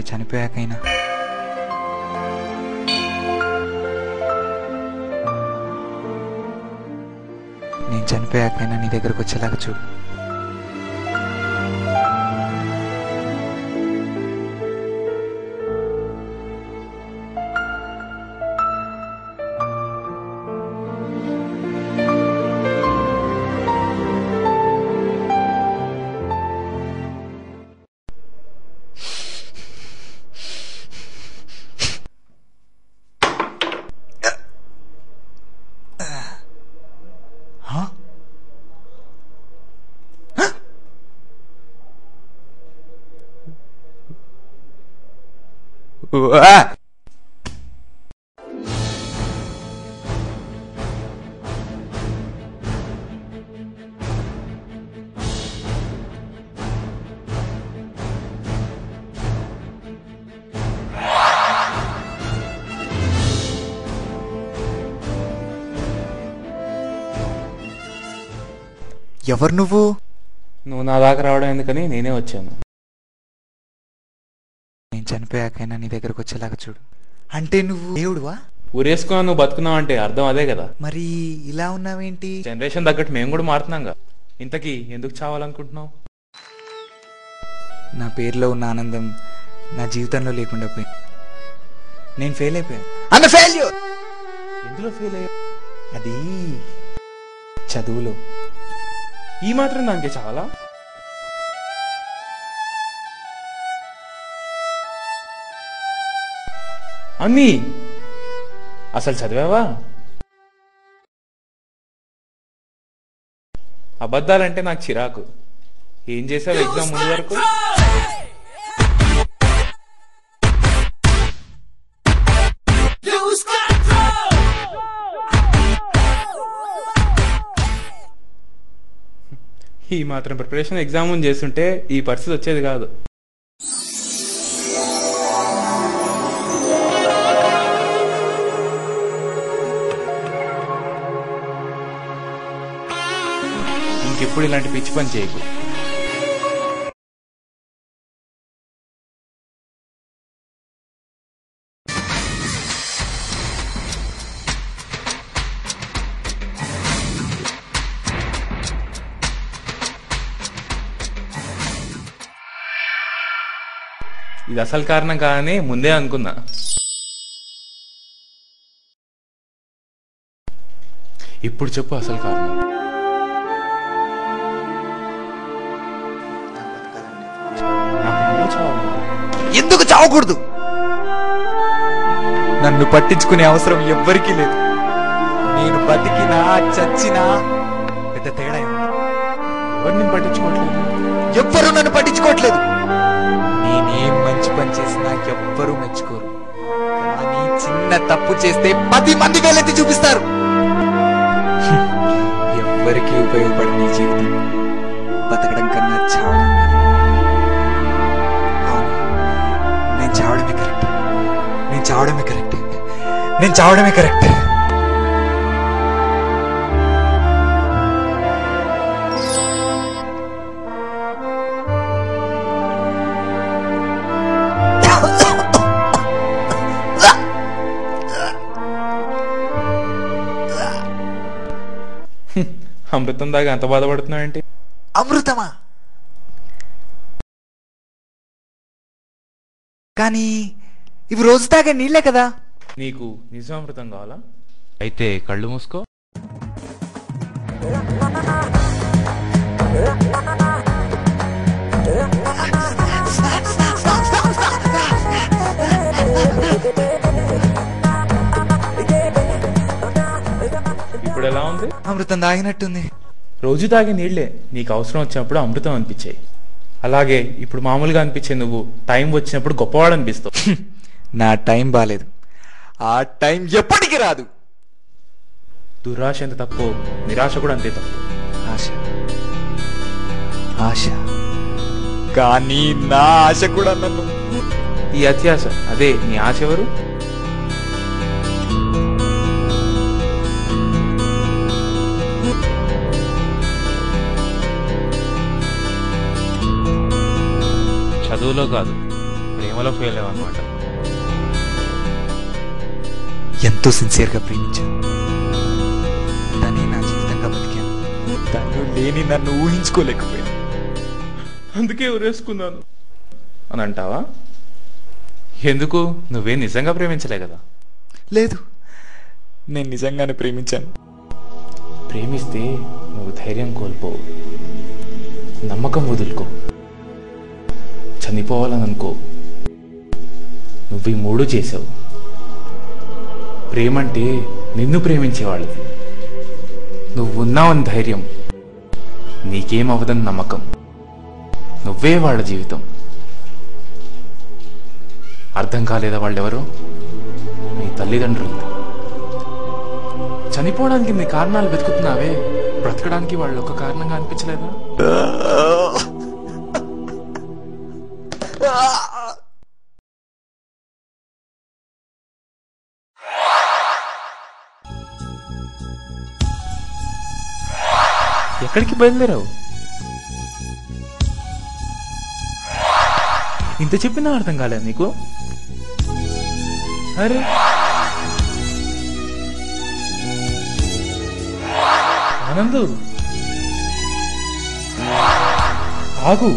చనిపోయాకైనా నేను చనిపోయాకైనా నీ దగ్గరకు వచ్చేలాగా చూడు. ఎవరు నువ్వు? నువ్వు నా దాకా రావడం ఎందుకని నేనే వచ్చాను. నేను చనిపోయాకైనా నీ దగ్గరకు వచ్చేలాగా చూడు. అంటే నువ్వు దేవుడువా? ఊరేసుకున్నా నువ్వు బతుకున్నావు అంటే అర్థం అదే కదా. మరి ఇలా ఉన్నావేంటి? జనరేషన్ తగ్గట్టు మేము కూడా మారుతున్నాంగా. ఇంతకీ ఎందుకు చావాలనుకుంటున్నావు? నా పేరులో ఉన్న ఆనందం నా జీవితంలో లేకుండా పోయింది. నేను ఫెయిల్ అయిపోయాను. ఎందులో ఫెయిల్ అయ్యా? అది చదువులో. ఈ మాత్రం దానికి చాలా? అన్నీ అసలు చదివావా? అబద్ధాలంటే నాకు చిరాకు. ఏం చేసావు ఎగ్జామ్ ముందు వరకు? ఈ మాత్రం ప్రిపరేషన్ ఎగ్జామ్ ముందు చేస్తుంటే ఈ పరిస్థితి వచ్చేది కాదు. ఇంకెప్పుడు ఇలాంటి పిచ్చి పని చేయకు. ఇది అసలు కారణం కాదని ముందే అనుకున్నా. ఇప్పుడు చెప్పు అసలు కారణం. ఎందుకు చావకూడదు? నన్ను పట్టించుకునే అవసరం ఎవ్వరికీ లేదు. నేను బతికినా చచ్చినా పెద్ద తేడా ఏమన్నా? ఎవరు నేను పట్టించుకోవట్లేదు. ఎవ్వరూ నన్ను పట్టించుకోవట్లేదు. నేనేం మంచి పని చేసినా ఎవ్వరూ మెచ్చుకోరు. కానీ చిన్న తప్పు చేస్తే 10 మంది వేలెత్తి చూపిస్తారు. ఎవ్వరికీ ఉపయోగపడని ఈ జీవితం బతకడం కన్నా చావడం మేలు. అవును, నేను చావడమే కరెక్ట్. నేను చావడమే కరెక్ట్. నేను చావడమే కరెక్ట్. అమృతం దాకా అంత బాధపడుతున్నావు ఏంటి? అమృతమా? కానీ ఇవి రోజు తాగే నీళ్లే కదా. నీకు నిజం అమృతం కావాలా? అయితే కళ్ళు మూసుకో. ఇప్పుడు ఎలా ఉంది? అమృతం తాగినట్టుంది. రోజు తాగే నీళ్లే నీకు అవసరం వచ్చినప్పుడు అమృతం అనిపించాయి. అలాగే ఇప్పుడు మామూలుగా అనిపించే నువ్వు టైం వచ్చినప్పుడు గొప్పవాడు అనిపిస్తావు. నా టైం బాలేదు. ఆ టైం ఎప్పటికీ రాదు. దురాశ ఎంత తప్పు, నిరాశ కూడా అంతే తప్పు. ఆశ ఆశ, కానీ నా ఆశ కూడా నన్ను. ఈ అత్యాశ, అదే నీ ఆశ ఎవరు? చదువులో కాదు, ప్రేమ ప్రేమలో ఫెయిల్ అయ్యావన్నమాట. ఎంతో సిన్సియర్గా ప్రేమించాను. తనే నా జీవితంగా బతికాను. తను లేని నన్ను ఊహించుకోలేకపోయాను. అందుకే ఉరేసుకున్నాను అని అంటావా? ఎందుకు? నువ్వే నిజంగా ప్రేమించలే కదా. లేదు, నేను నిజంగానే ప్రేమించాను. ప్రేమిస్తే నువ్వు ధైర్యం కోల్పోవు, నమ్మకం వదులుకో, చనిపోవాలని అనుకో. నువ్వు ఈ మూడు చేసావు. ప్రేమంటే నిన్ను ప్రేమించేవాళ్ళది. నువ్వు ఉన్నావని ధైర్యం, నీకేమవదని నమ్మకం. నువ్వే వాళ్ళ జీవితం. అర్థం కాలేదా వాళ్ళెవరో? నీ తల్లిదండ్రులు. చనిపోవడానికి నీ కారణాలు వెతుకుతున్నావే, బ్రతకడానికి వాళ్ళు ఒక కారణంగా అనిపించలేదా? ఎక్కడికి బయలుదేరావు? ఇంత చెప్పినా అర్థం కాలేదు నీకు? అరే ఆనందు, ఆగు.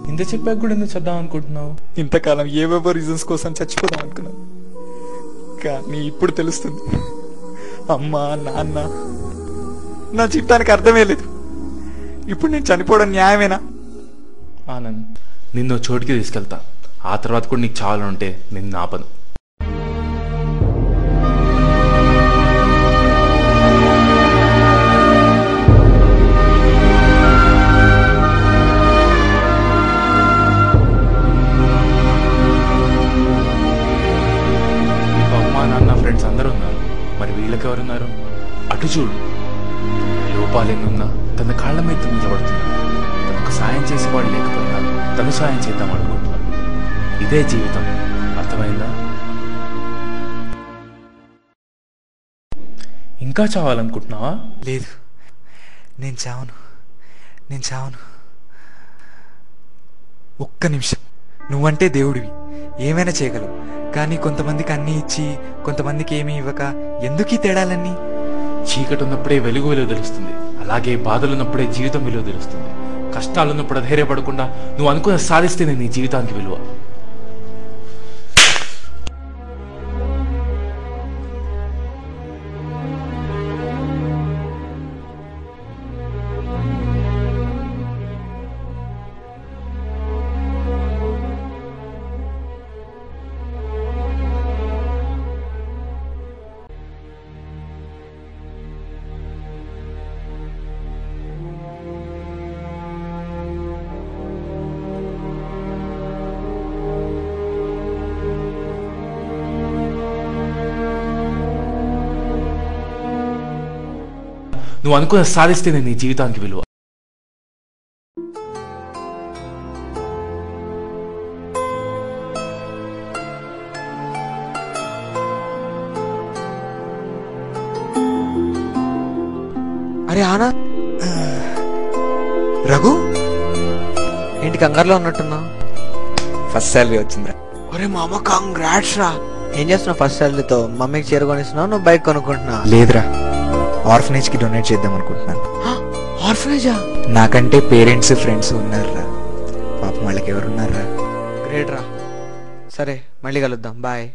ఇంత చెప్పాక కూడా ఎందుకు చద్దాం అనుకుంటున్నావు? ఇంతకాలం ఏవేవో రీజన్స్ కోసం చచ్చిపోదాం అనుకున్నాను, కానీ ఇప్పుడు తెలుస్తుంది అమ్మ నాన్న నా జీవితానికి అర్థమే లేదు. ఇప్పుడు నేను చనిపోవడం న్యాయమేనా? ఆనంద్, నిన్ను చోటుకి తీసుకెళ్తా. ఆ తర్వాత కూడా నీకు చావాలంటే నిన్ను ఆపను. ఫ్రెండ్స్ అందరూ ఉన్నారు, మరి వీళ్ళకెవరున్నారు? అటు చూడు. లోపాలెన్నున్నా తన కాళ్ళ మీద నిలబడుతున్నాడు. తనకు సాయం చేసేవాడు లేకపోయినా తను సాయం చేద్దాం అనుకుంటున్నాడు. ఇదే జీవితం. అర్థమైందా? ఇంకా చావాలనుకుంటున్నావా? లేదు, నేను చావను. ఒక్క నిమిషం. నువ్వంటే దేవుడివి, ఏమైనా చేయగలవు. కానీ కొంతమందికి అన్నీ ఇచ్చి కొంతమందికి ఏమీ ఇవ్వక ఎందుకీ తేడాలన్నీ? చీకటి ఉన్నప్పుడే వెలుగు విలువ తెలుస్తుంది. అలాగే బాధలున్నప్పుడే జీవితం విలువ తెలుస్తుంది. కష్టాలున్నప్పుడు ధైర్యపడకుండా నువ్వు అనుకున్న సాధిస్తేనే నీ జీవితానికి విలువ. నువ్వు అనుకున్న సాధిస్తేనే నీ జీవితానికి విలువ. అరే ఆనంద్, రఘు ఏంటి కంగారులో ఉన్నట్టున్నావు? ఫస్ట్ శాలరీ వచ్చిందిరా. ఒరే మామ, కంగ్రాట్స్ రా. ఏం చేస్తున్నావు ఫస్ట్ శాలరీతో? మమ్మీకి చీర కొనిస్తున్నావు, నువ్వు బైక్ కొనుక్కుంటున్నావు? లేదురా, ఆర్ఫనేజ్ కి డొనేట్ చేద్దాం అనుకుంటున్నాను. ఆర్ఫనేజా? నాకంటే పేరెంట్స్ ఫ్రెండ్స్ ఉన్నారా, పాపం వాళ్ళకి ఎవరున్నారా? గ్రేట్ రా. సరే, మళ్ళీ కలుద్దాం. బాయ్.